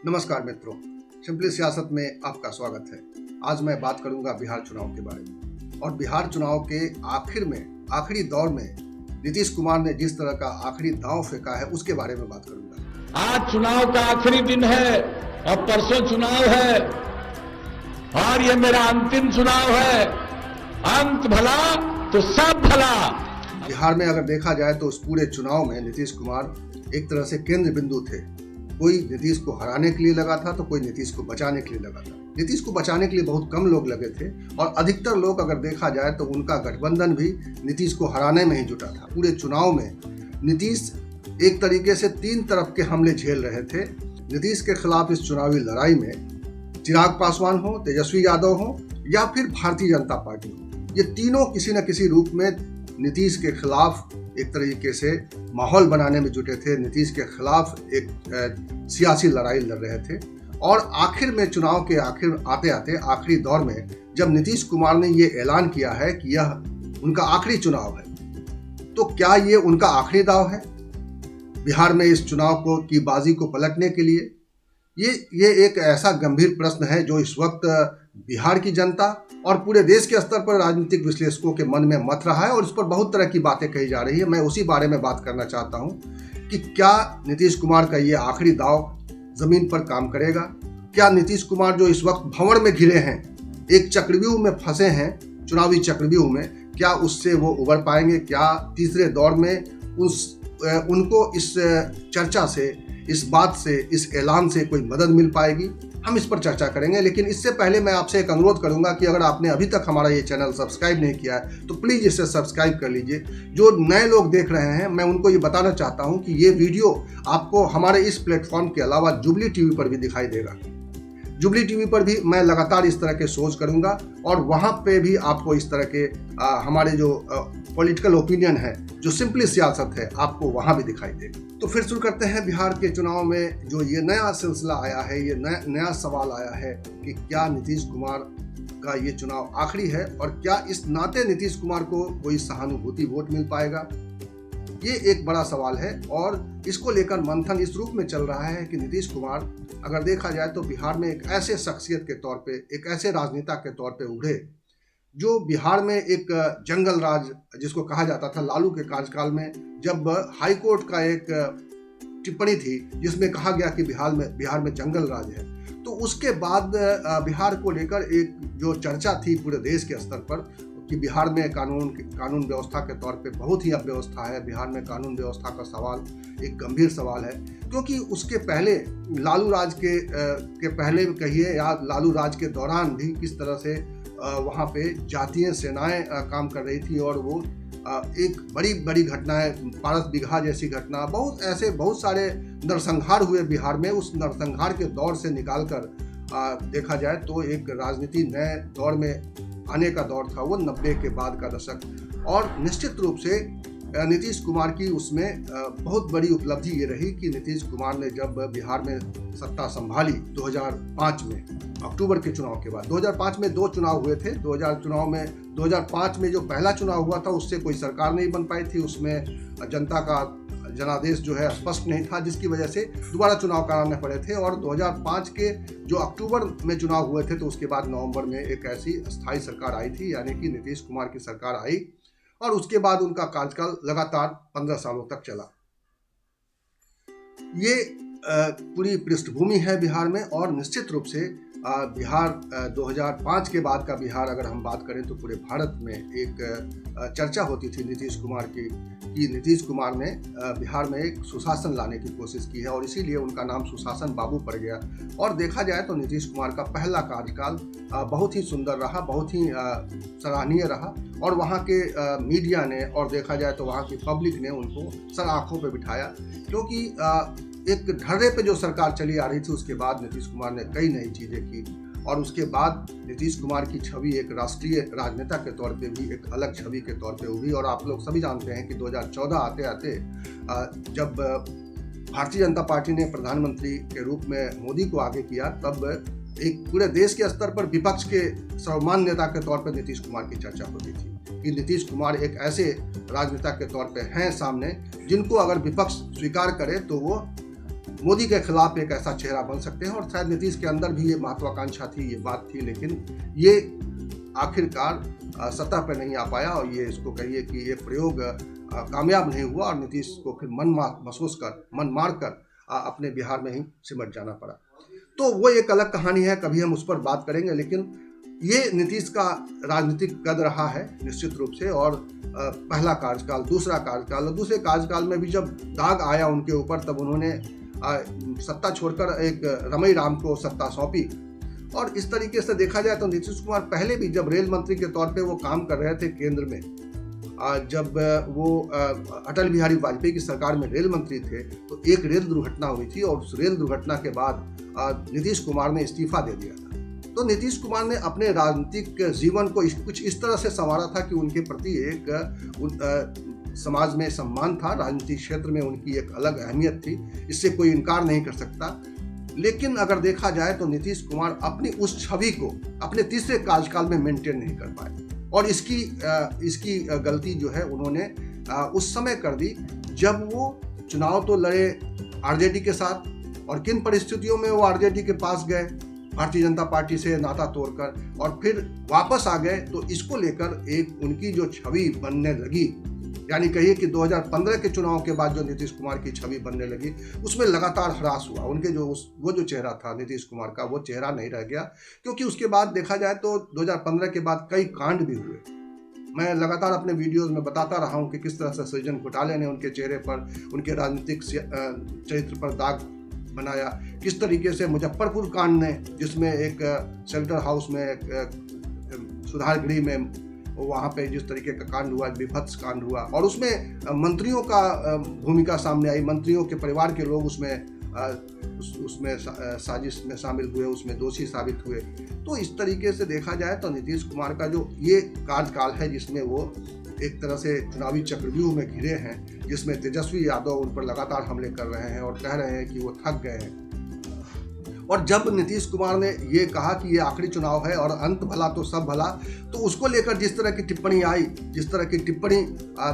नमस्कार मित्रों, सिंपली सियासत में आपका स्वागत है। आज मैं बात करूंगा बिहार चुनाव के बारे में और बिहार चुनाव के आखिरी दौर में नीतीश कुमार ने जिस तरह का आखिरी दांव फेंका है उसके बारे में बात करूंगा। आज चुनाव का आखिरी दिन है और परसों चुनाव है और ये मेरा अंतिम चुनाव है। अंत भला तो सब भला। बिहार में अगर देखा जाए तो उस पूरे चुनाव में नीतीश कुमार एक तरह से केंद्र बिंदु थे। कोई नीतीश को हराने के लिए लगा था तो कोई नीतीश को बचाने के लिए लगा था। नीतीश को बचाने के लिए बहुत कम लोग लगे थे और अधिकतर लोग अगर देखा जाए तो उनका गठबंधन भी नीतीश को हराने में ही जुटा था। पूरे चुनाव में नीतीश एक तरीके से तीन तरफ के हमले झेल रहे थे। नीतीश के खिलाफ इस चुनावी लड़ाई में चिराग पासवान हो, तेजस्वी यादव हो या फिर भारतीय जनता पार्टी हो, ये तीनों किसी न किसी रूप में नीतीश के खिलाफ एक तरीके से माहौल बनाने में जुटे थे। नीतीश के खिलाफ एक सियासी लड़ाई लड़ रहे थे और आखिर में चुनाव के आते आते आखिरी दौर में जब नीतीश कुमार ने ये ऐलान किया है कि यह उनका आखिरी चुनाव है, तो क्या ये उनका आखिरी दाव है बिहार में इस चुनाव की बाजी को पलटने के लिए? ये एक ऐसा गंभीर प्रश्न है जो इस वक्त बिहार की जनता और पूरे देश के स्तर पर राजनीतिक विश्लेषकों के मन में मथ रहा है और इस पर बहुत तरह की बातें कही जा रही है। मैं उसी बारे में बात करना चाहता हूं कि क्या नीतीश कुमार का ये आखिरी दाव जमीन पर काम करेगा? क्या नीतीश कुमार जो इस वक्त भंवर में घिरे हैं, एक चक्रव्यूह में फंसे हैं, चुनावी चक्रव्यूह में, क्या उससे वो उबर पाएंगे? क्या तीसरे दौर में उनको इस चर्चा से, इस बात से, इस ऐलान से कोई मदद मिल पाएगी? हम इस पर चर्चा करेंगे, लेकिन इससे पहले मैं आपसे एक अनुरोध करूंगा कि अगर आपने अभी तक हमारा ये चैनल सब्सक्राइब नहीं किया है तो प्लीज़ इसे सब्सक्राइब कर लीजिए। जो नए लोग देख रहे हैं, मैं उनको ये बताना चाहता हूं कि ये वीडियो आपको हमारे इस प्लेटफॉर्म के अलावा जुबली टीवी पर भी दिखाई देगा। जुबली टीवी पर भी मैं लगातार इस तरह के शोज करूंगा और वहां पे भी आपको इस तरह के हमारे जो पॉलिटिकल ओपिनियन है, जो सिंपली सियासत है, आपको वहां भी दिखाई देगा। तो फिर शुरू करते हैं बिहार के चुनाव में जो ये नया सिलसिला आया है, ये नया सवाल आया है कि क्या नीतीश कुमार का ये चुनाव आखिरी है और क्या इस नाते नीतीश कुमार को कोई सहानुभूति वोट मिल पाएगा? ये एक बड़ा सवाल है और इसको लेकर मंथन इस रूप में चल रहा है कि नीतीश कुमार अगर देखा जाए तो बिहार में एक ऐसे शख्सियत के तौर पे, एक ऐसे राजनेता के तौर पे उभरे जो बिहार में एक जंगल राज जिसको कहा जाता था लालू के कार्यकाल में, जब हाई कोर्ट का एक टिप्पणी थी जिसमें कहा गया कि बिहार में जंगल राज है, तो उसके बाद बिहार को लेकर एक जो चर्चा थी पूरे देश के स्तर पर कि बिहार में कानून व्यवस्था के तौर पे बहुत ही अव्यवस्था है। बिहार में कानून व्यवस्था का सवाल एक गंभीर सवाल है, क्योंकि उसके पहले लालू राज के पहले कहिए या लालू राज के दौरान भी किस तरह से वहाँ पे जातीय सेनाएं काम कर रही थी और वो एक बड़ी घटनाएं, पारस बिगहा जैसी घटना, बहुत सारे नरसंहार हुए बिहार में। उस नरसंहार के दौर से निकालकर देखा जाए तो एक राजनीति नए दौर में आने का दौर था, वो 90 के बाद का दशक। और निश्चित रूप से नीतीश कुमार की उसमें बहुत बड़ी उपलब्धि ये रही कि नीतीश कुमार ने जब बिहार में सत्ता संभाली 2005 में, अक्टूबर के चुनाव के बाद। 2005 में 2 चुनाव हुए थे। 2005 में जो पहला चुनाव हुआ था उससे कोई सरकार नहीं बन पाई थी, उसमें जनता का जनादेश जो है स्पष्ट नहीं था, जिसकी वजह से दोबारा चुनाव कराने पड़े थे। और 2005 के जो अक्टूबर में चुनाव हुए थे तो उसके बाद नवंबर में एक ऐसी अस्थायी सरकार आई थी, यानी कि नीतीश कुमार की सरकार आई और उसके बाद उनका कार्यकाल लगातार 15 सालों तक चला। ये पूरी पृष्ठभूमि है बिहार में। और निश्चित रूप से बिहार 2005 के बाद का बिहार अगर हम बात करें तो पूरे भारत में एक चर्चा होती थी नीतीश कुमार की, कि नीतीश कुमार ने बिहार में एक सुशासन लाने की कोशिश की है और इसीलिए उनका नाम सुशासन बाबू पड़ गया। और देखा जाए तो नीतीश कुमार का पहला कार्यकाल बहुत ही सुंदर रहा, बहुत ही सराहनीय रहा और वहाँ के मीडिया ने और देखा जाए तो वहाँ की पब्लिक ने उनको सर आँखों पर बिठाया, क्योंकि एक ढर्रे पे जो सरकार चली आ रही थी उसके बाद नीतीश कुमार ने कई नई चीज़ें की और उसके बाद नीतीश कुमार की छवि एक राष्ट्रीय राजनेता के तौर पे भी एक अलग छवि के तौर पे उभरी। और आप लोग सभी जानते हैं कि 2014 आते आते जब भारतीय जनता पार्टी ने प्रधानमंत्री के रूप में मोदी को आगे किया, तब एक पूरे देश के स्तर पर विपक्ष के सर्वमान्य नेता के तौर पर नीतीश कुमार की चर्चा होती थी कि नीतीश कुमार एक ऐसे राजनेता के तौर पे हैं सामने जिनको अगर विपक्ष स्वीकार करे तो वो मोदी के खिलाफ एक ऐसा चेहरा बन सकते हैं। और शायद नीतीश के अंदर भी ये महत्वाकांक्षा थी, ये बात थी, लेकिन ये आखिरकार सतह पर नहीं आ पाया और ये इसको कहिए कि ये प्रयोग कामयाब नहीं हुआ और नीतीश को फिर मन मार कर अपने बिहार में ही सिमट जाना पड़ा। तो वो एक अलग कहानी है, कभी हम उस पर बात करेंगे। लेकिन ये नीतीश का राजनीतिक कद रहा है निश्चित रूप से। और पहला कार्यकाल, दूसरा कार्यकाल, और दूसरे कार्यकाल में भी जब दाग आया उनके ऊपर, तब उन्होंने सत्ता छोड़कर एक रमई राम को सत्ता सौंपी। और इस तरीके से देखा जाए तो नीतीश कुमार पहले भी जब रेल मंत्री के तौर पे वो काम कर रहे थे केंद्र में, जब वो अटल बिहारी वाजपेयी की सरकार में रेल मंत्री थे, तो एक रेल दुर्घटना हुई थी और उस रेल दुर्घटना के बाद नीतीश कुमार ने इस्तीफा दे दिया था। तो नीतीश कुमार ने अपने राजनीतिक जीवन को कुछ इस तरह से संवारा था कि उनके प्रति एक समाज में सम्मान था, राजनीतिक क्षेत्र में उनकी एक अलग अहमियत थी, इससे कोई इनकार नहीं कर सकता। लेकिन अगर देखा जाए तो नीतीश कुमार अपनी उस छवि को अपने तीसरे कार्यकाल में मेंटेन नहीं कर पाए और इसकी गलती जो है उन्होंने उस समय कर दी जब वो चुनाव तो लड़े आरजेडी के साथ, और किन परिस्थितियों में वो आरजेडी के पास गए भारतीय जनता पार्टी से नाता तोड़कर, और फिर वापस आ गए। तो इसको लेकर एक उनकी जो छवि बनने लगी, यानी कहिए कि 2015 के चुनाव के बाद जो नीतीश कुमार की छवि बनने लगी, उसमें लगातार ह्रास हुआ। उनके वो जो चेहरा था नीतीश कुमार का, वो चेहरा नहीं रह गया, क्योंकि उसके बाद देखा जाए तो 2015 के बाद कई कांड भी हुए। मैं लगातार अपने वीडियोस में बताता रहा हूं कि किस तरह से सृजन घोटाले ने उनके चेहरे पर, उनके राजनीतिक चरित्र पर दाग बनाया, किस तरीके से मुजफ्फरपुर कांड ने, जिसमें एक शेल्टर हाउस में, सुधार गृह में, वहाँ पे जिस तरीके का कांड हुआ, विभत्स कांड हुआ, और उसमें मंत्रियों का भूमिका सामने आई, मंत्रियों के परिवार के लोग उसमें साजिश में शामिल हुए, उसमें दोषी साबित हुए। तो इस तरीके से देखा जाए तो नीतीश कुमार का जो ये कार्यकाल है, जिसमें वो एक तरह से चुनावी चक्रव्यूह में घिरे हैं, जिसमें तेजस्वी यादव उन पर लगातार हमले कर रहे हैं और कह रहे हैं कि वो थक गए हैं। और जब नीतीश कुमार ने ये कहा कि ये आखिरी चुनाव है और अंत भला तो सब भला, तो उसको लेकर जिस तरह की टिप्पणी आई, जिस तरह की टिप्पणी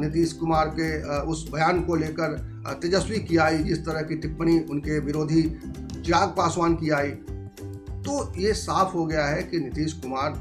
नीतीश कुमार के उस बयान को लेकर तेजस्वी की आई, जिस तरह की टिप्पणी उनके विरोधी चिराग पासवान की आई, तो ये साफ हो गया है कि नीतीश कुमार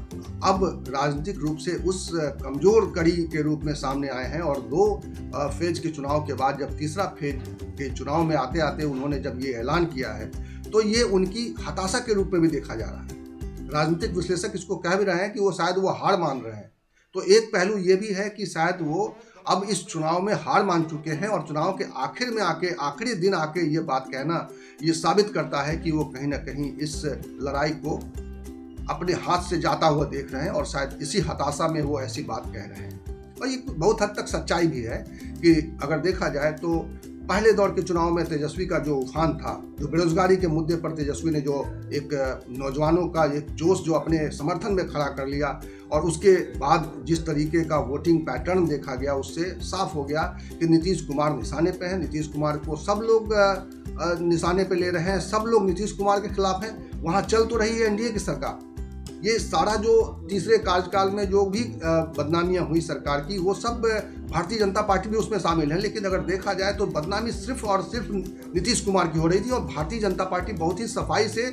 अब राजनीतिक रूप से उस कमजोर कड़ी के रूप में सामने आए हैं। और 2 फेज के चुनाव के बाद जब तीसरा फेज के चुनाव में आते आते उन्होंने जब ये ऐलान किया है, तो ये उनकी हताशा के रूप में भी देखा जा रहा है। राजनीतिक विश्लेषक इसको कह भी रहे हैं कि वो शायद वो हार मान रहे हैं। तो एक पहलू ये भी है कि शायद वो अब इस चुनाव में हार मान चुके हैं और चुनाव के आखिर में आके, आखिरी दिन आके ये बात कहना, ये साबित करता है कि वो कहीं ना कहीं इस लड़ाई को अपने हाथ से जाता हुआ देख रहे हैं और शायद इसी हताशा में वो ऐसी बात कह रहे हैं। और ये बहुत हद तक सच्चाई भी है कि अगर देखा जाए तो पहले दौर के चुनाव में तेजस्वी का जो उफान था, जो बेरोजगारी के मुद्दे पर तेजस्वी ने जो एक नौजवानों का एक जोश जो अपने समर्थन में खड़ा कर लिया, और उसके बाद जिस तरीके का वोटिंग पैटर्न देखा गया, उससे साफ हो गया कि नीतीश कुमार निशाने पे हैं। नीतीश कुमार को सब लोग निशाने पे ले रहे हैं, सब लोग नीतीश कुमार के खिलाफ हैं। वहाँ चल तो रही है एनडीए की सरकार। ये सारा जो तीसरे कार्यकाल में जो भी बदनामियां हुई सरकार की, वो सब भारतीय जनता पार्टी भी उसमें शामिल है। लेकिन अगर देखा जाए तो बदनामी सिर्फ और सिर्फ नीतीश कुमार की हो रही थी और भारतीय जनता पार्टी बहुत ही सफाई से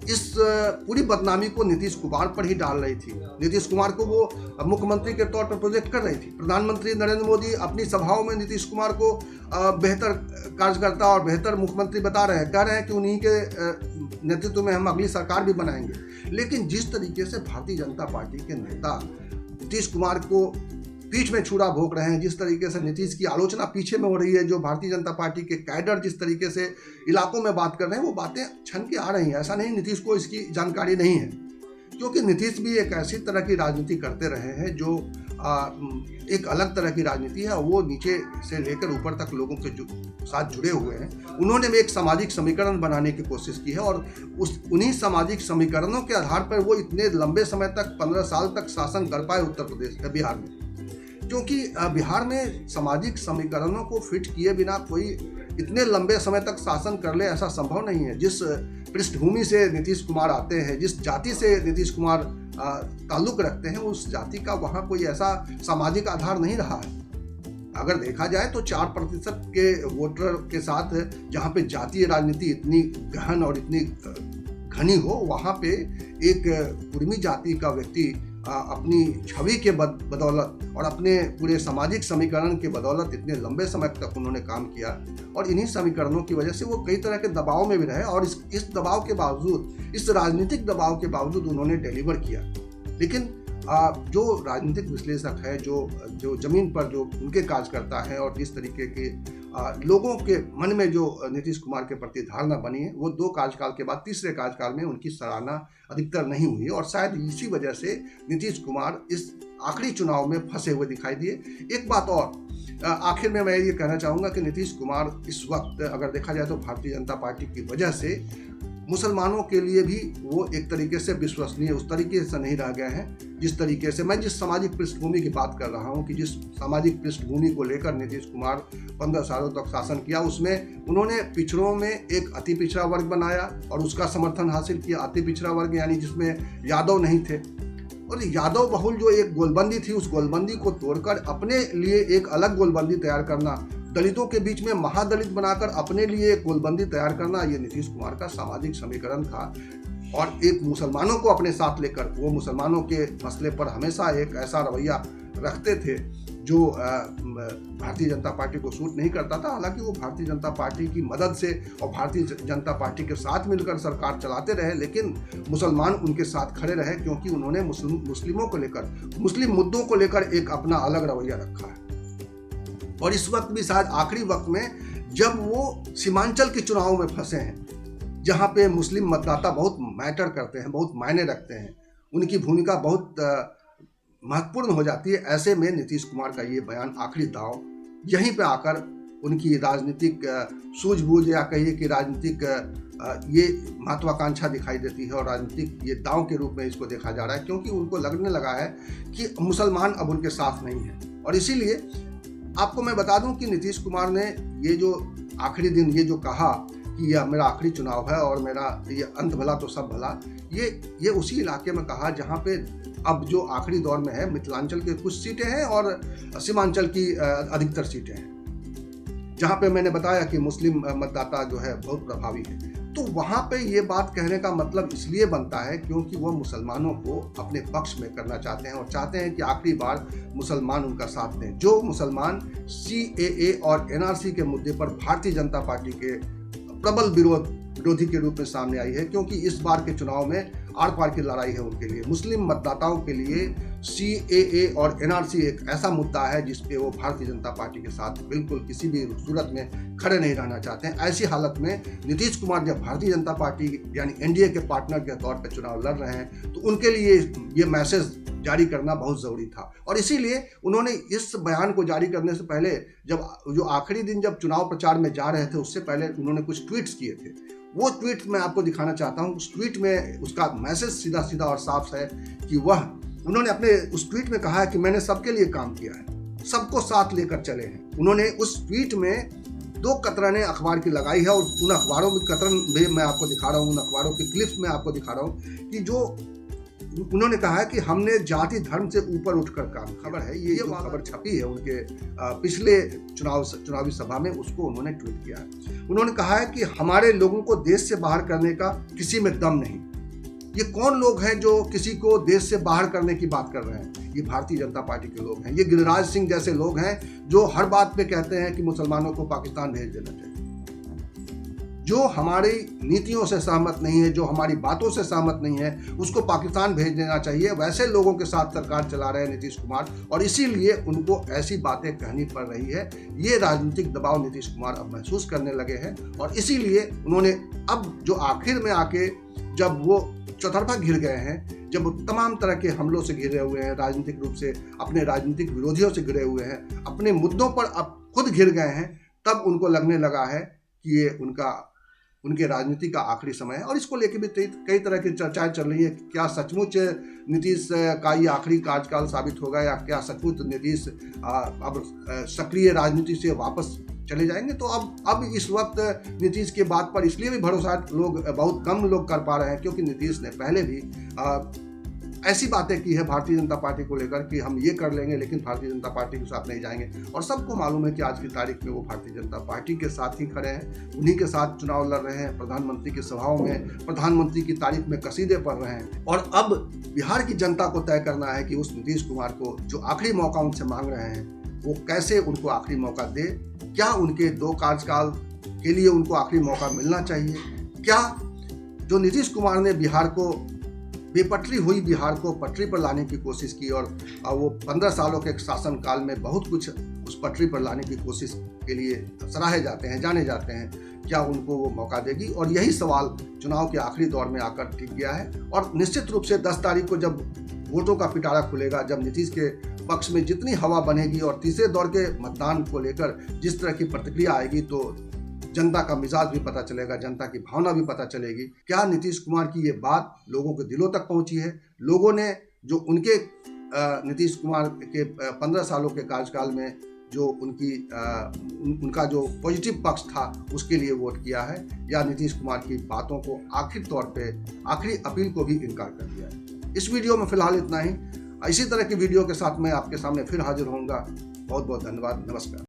इस पूरी बदनामी को नीतीश कुमार पर ही डाल रही थी। नीतीश कुमार को वो मुख्यमंत्री के तौर पर प्रोजेक्ट कर रही थी। प्रधानमंत्री नरेंद्र मोदी अपनी सभाओं में नीतीश कुमार को बेहतर कार्यकर्ता और बेहतर मुख्यमंत्री बता रहे हैं, कह रहे हैं कि उन्हीं के नेतृत्व में हम अगली सरकार भी बनाएंगे। लेकिन जिस तरीके से भारतीय जनता पार्टी के नेता नीतीश कुमार को पीठ में छुरा भोंक रहे हैं, जिस तरीके से नीतीश की आलोचना पीछे में हो रही है, जो भारतीय जनता पार्टी के कैडर जिस तरीके से इलाकों में बात कर रहे हैं, वो बातें छन के आ रही हैं। ऐसा नहीं नीतीश को इसकी जानकारी नहीं है, क्योंकि नीतीश भी एक ऐसी तरह की राजनीति करते रहे हैं जो एक अलग तरह की राजनीति है। वो नीचे से लेकर ऊपर तक लोगों के साथ जुड़े हुए हैं। उन्होंने भी एक सामाजिक समीकरण बनाने की कोशिश की है और उन्हीं सामाजिक समीकरणों के आधार पर वो इतने लंबे समय तक 15 साल तक शासन कर पाए बिहार में। क्योंकि बिहार में सामाजिक समीकरणों को फिट किए बिना कोई इतने लंबे समय तक शासन कर ले, ऐसा संभव नहीं है। जिस पृष्ठभूमि से नीतीश कुमार आते हैं, जिस जाति से नीतीश कुमार ताल्लुक रखते हैं, उस जाति का वहाँ कोई ऐसा सामाजिक आधार नहीं रहा है। अगर देखा जाए तो 4% के वोटर के साथ, जहाँ पे जातीय राजनीति इतनी गहन और इतनी घनी हो, वहाँ पे एक कुर्मी जाति का व्यक्ति अपनी छवि के बदौलत और अपने पूरे सामाजिक समीकरण के बदौलत इतने लंबे समय तक उन्होंने काम किया, और इन्हीं समीकरणों की वजह से वो कई तरह के दबाव में भी रहे, और इस दबाव के बावजूद, इस राजनीतिक दबाव के बावजूद उन्होंने डिलीवर किया। लेकिन जो राजनीतिक विश्लेषक है, जो जमीन पर जो उनके कार्यकर्ता है, और जिस तरीके के लोगों के मन में जो नीतीश कुमार के प्रति धारणा बनी है, वो 2 कार्यकाल के बाद तीसरे कार्यकाल में उनकी सराहना अधिकतर नहीं हुई, और शायद इसी वजह से नीतीश कुमार इस आखिरी चुनाव में फंसे हुए दिखाई दिए। एक बात और, आखिर में मैं ये कहना चाहूँगा कि नीतीश कुमार इस वक्त अगर देखा जाए तो भारतीय जनता पार्टी की वजह से मुसलमानों के लिए भी वो एक तरीके से विश्वसनीय उस तरीके से नहीं रह गए हैं, जिस तरीके से मैं जिस सामाजिक पृष्ठभूमि की बात कर रहा हूँ, कि जिस सामाजिक पृष्ठभूमि को लेकर नीतीश कुमार 15 सालों तक शासन किया, उसमें उन्होंने पिछड़ों में एक अति पिछड़ा वर्ग बनाया और उसका समर्थन हासिल किया। अति पिछड़ा वर्ग यानी जिसमें यादव नहीं थे, और यादव बहुल जो एक गोलबंदी थी, उस गोलबंदी को तोड़कर अपने लिए एक अलग गोलबंदी तैयार करना, दलितों के बीच में महादलित बनाकर अपने लिए एक गोलबंदी तैयार करना, ये नीतीश कुमार का सामाजिक समीकरण था। और एक मुसलमानों को अपने साथ लेकर, वो मुसलमानों के मसले पर हमेशा एक ऐसा रवैया रखते थे जो भारतीय जनता पार्टी को सूट नहीं करता था। हालांकि वो भारतीय जनता पार्टी की मदद से और भारतीय जनता पार्टी के साथ मिलकर सरकार चलाते रहे, लेकिन मुसलमान उनके साथ खड़े रहे, क्योंकि उन्होंने मुस्लिमों को लेकर, मुस्लिम मुद्दों को लेकर एक अपना अलग रवैया रखा है। और इस वक्त भी शायद आखिरी वक्त में, जब वो सीमांचल के चुनाव में फंसे हैं, जहाँ पे मुस्लिम मतदाता बहुत मैटर करते हैं, बहुत मायने रखते हैं, उनकी भूमिका बहुत महत्वपूर्ण हो जाती है, ऐसे में नीतीश कुमार का ये बयान आखिरी दाव, यहीं पे आकर उनकी राजनीतिक सूझबूझ या कहिए कि राजनीतिक ये महत्वाकांक्षा दिखाई देती है, और राजनीतिक ये दाव के रूप में इसको देखा जा रहा है, क्योंकि उनको लगने लगा है कि मुसलमान अब उनके साथ नहीं है। और इसीलिए आपको मैं बता दूं कि नीतीश कुमार ने ये जो आखिरी दिन ये जो कहा कि यह मेरा आखिरी चुनाव है और मेरा ये अंत भला तो सब भला, ये उसी इलाके में कहा जहां पे अब जो आखिरी दौर में है, मिथिलांचल के कुछ सीटें हैं और सीमांचल की अधिकतर सीटें हैं, जहां पे मैंने बताया कि मुस्लिम मतदाता जो है बहुत प्रभावी है। तो वहाँ पे ये बात कहने का मतलब इसलिए बनता है क्योंकि वो मुसलमानों को अपने पक्ष में करना चाहते हैं, और चाहते हैं कि आखिरी बार मुसलमान उनका साथ दें। जो मुसलमान CAA और NRC के मुद्दे पर भारतीय जनता पार्टी के प्रबल विरोधी के रूप में सामने आई है, क्योंकि इस बार के चुनाव में आर पार की लड़ाई है उनके लिए। मुस्लिम मतदाताओं के लिए CAA और NRC एक ऐसा मुद्दा है जिसपे वो भारतीय जनता पार्टी के साथ बिल्कुल किसी भी सूरत में खड़े नहीं रहना चाहते हैं। ऐसी हालत में नीतीश कुमार जब भारतीय जनता पार्टी यानी NDA के पार्टनर के तौर पर चुनाव लड़ रहे हैं, तो उनके लिए ये मैसेज जारी करना बहुत ज़रूरी था, और इसीलिए उन्होंने इस बयान को जारी करने से पहले, जब जो आखिरी दिन जब चुनाव प्रचार में जा रहे थे, उससे पहले उन्होंने कुछ ट्वीट्स किए थे। वो ट्वीट मैं आपको दिखाना चाहता हूँ। उस ट्वीट में उसका मैसेज सीधा सीधा और साफ है कि उन्होंने अपने उस ट्वीट में कहा है कि मैंने सबके लिए काम किया है, सबको साथ लेकर चले हैं। उन्होंने उस ट्वीट में 2 कतरने अखबार की लगाई है, और उन अखबारों में कतरन भी मैं आपको दिखा रहा हूँ, उन अखबारों की क्लिप्स में आपको दिखा रहा हूँ कि जो उन्होंने कहा है कि हमने जाति धर्म से ऊपर उठकर काम। खबर है ये जो खबर छपी है उनके पिछले चुनावी सभा में, उसको उन्होंने ट्वीट किया है। उन्होंने कहा है कि हमारे लोगों को देश से बाहर करने का किसी में दम नहीं। ये कौन लोग हैं जो किसी को देश से बाहर करने की बात कर रहे हैं? ये भारतीय जनता पार्टी के लोग हैं। ये गिरिराज सिंह जैसे लोग हैं जो हर बात पे कहते हैं कि मुसलमानों को पाकिस्तान भेज देना चाहिए। जो हमारी नीतियों से सहमत नहीं है, जो हमारी बातों से सहमत नहीं है, उसको पाकिस्तान भेज देना चाहिए। वैसे लोगों के साथ सरकार चला रहे हैं नीतीश कुमार, और इसीलिए उनको ऐसी बातें कहनी पड़ रही है। ये राजनीतिक दबाव नीतीश कुमार अब महसूस करने लगे हैं, और इसीलिए उन्होंने अब जो आखिर में आके जब वो चौतरफा घिर गए हैं, जब वो तमाम तरह के हमलों से घिरे हुए हैं, राजनीतिक रूप से अपने राजनीतिक विरोधियों से घिरे हुए हैं, अपने मुद्दों पर अब खुद घिर गए हैं, तब उनको लगने लगा है कि ये उनके राजनीति का आखिरी समय है। और इसको लेकर भी कई तरह की चर्चाएं चल रही है। क्या सचमुच नीतीश का ये आखिरी कार्यकाल साबित होगा, या क्या सचमुच नीतीश अब सक्रिय राजनीति से वापस चले जाएंगे? तो अब इस वक्त नीतीश के बात पर इसलिए भी भरोसा बहुत कम लोग कर पा रहे हैं, क्योंकि नीतीश ने पहले भी ऐसी बातें की है भारतीय जनता पार्टी को लेकर कि हम ये कर लेंगे लेकिन भारतीय जनता पार्टी के साथ नहीं जाएंगे। और सबको मालूम है कि आज की तारीख में वो भारतीय जनता पार्टी के साथ ही खड़े हैं, उन्हीं के साथ चुनाव लड़ रहे हैं, प्रधानमंत्री की सभाओं में प्रधानमंत्री की तारीफ में कसीदे पढ़ रहे हैं। और अब बिहार की जनता को तय करना है कि उस नीतीश कुमार को जो आखिरी मौका उनसे मांग रहे हैं वो कैसे उनको आखिरी मौका दे। क्या उनके 2 कार्यकाल के लिए उनको आखिरी मौका मिलना चाहिए? क्या जो नीतीश कुमार ने बिहार को, बेपटरी हुई बिहार को पटरी पर लाने की कोशिश की और वो 15 सालों के शासनकाल में बहुत कुछ उस पटरी पर लाने की कोशिश के लिए सराहे जाते हैं, जाने जाते हैं, क्या उनको वो मौका देगी? और यही सवाल चुनाव के आखिरी दौर में आकर टिक गया है। और निश्चित रूप से 10 तारीख को जब वोटों का पिटारा खुलेगा, जब नीतीश के पक्ष में जितनी हवा बनेगी और तीसरे दौर के मतदान को लेकर जिस तरह की प्रतिक्रिया आएगी, तो जनता का मिजाज भी पता चलेगा, जनता की भावना भी पता चलेगी। क्या नीतीश कुमार की ये बात लोगों के दिलों तक पहुंची है? लोगों ने जो उनके नीतीश कुमार के 15 सालों के कार्यकाल में जो उनका जो पॉजिटिव पक्ष था उसके लिए वोट किया है, या नीतीश कुमार की बातों को आखिरी तौर पे, आखिरी अपील को भी इनकार कर दिया है? इस वीडियो में फिलहाल इतना ही। इसी तरह की वीडियो के साथ मैं आपके सामने फिर हाजिर होऊंगा। बहुत बहुत धन्यवाद। नमस्कार।